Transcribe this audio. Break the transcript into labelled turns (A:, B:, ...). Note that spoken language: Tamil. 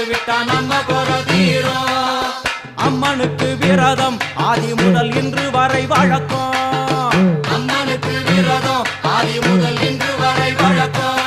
A: விட்டா நம்ம குறை தீரும். அம்மனுக்கு விரதம் ஆதி முதல் இன்று வரை வழக்கம். அம்மனுக்கு விரதம் ஆதி முதல் இன்று வரை வழக்கம்.